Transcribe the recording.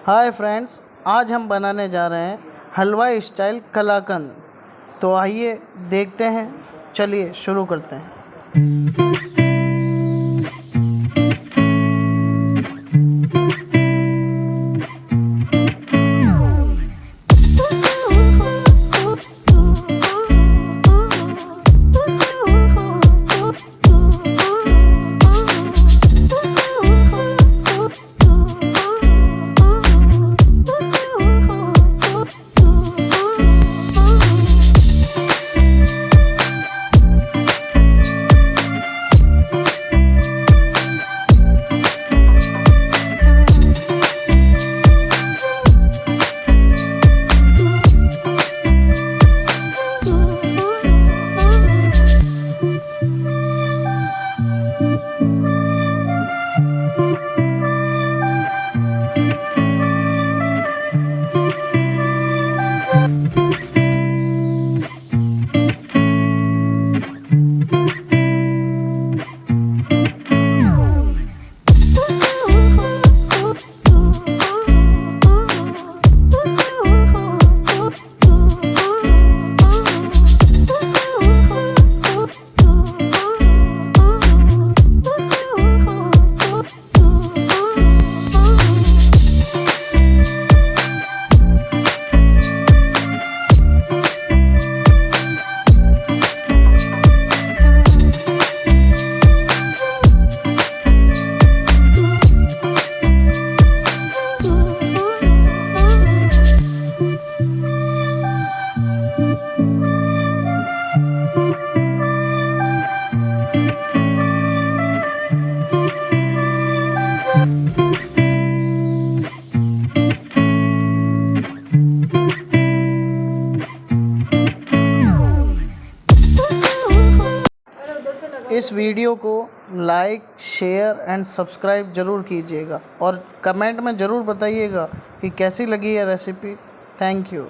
Hi friends, आज हम बनाने जा रहे हैं हलवाई स्टाइल कलाकंद। तो आइए देखते हैं, चलिए शुरू करते हैं। इस वीडियो को लाइक, शेयर एंड सब्सक्राइब ज़रूर कीजिएगा और कमेंट में ज़रूर बताइएगा कि कैसी लगी है रेसिपी। Thank you.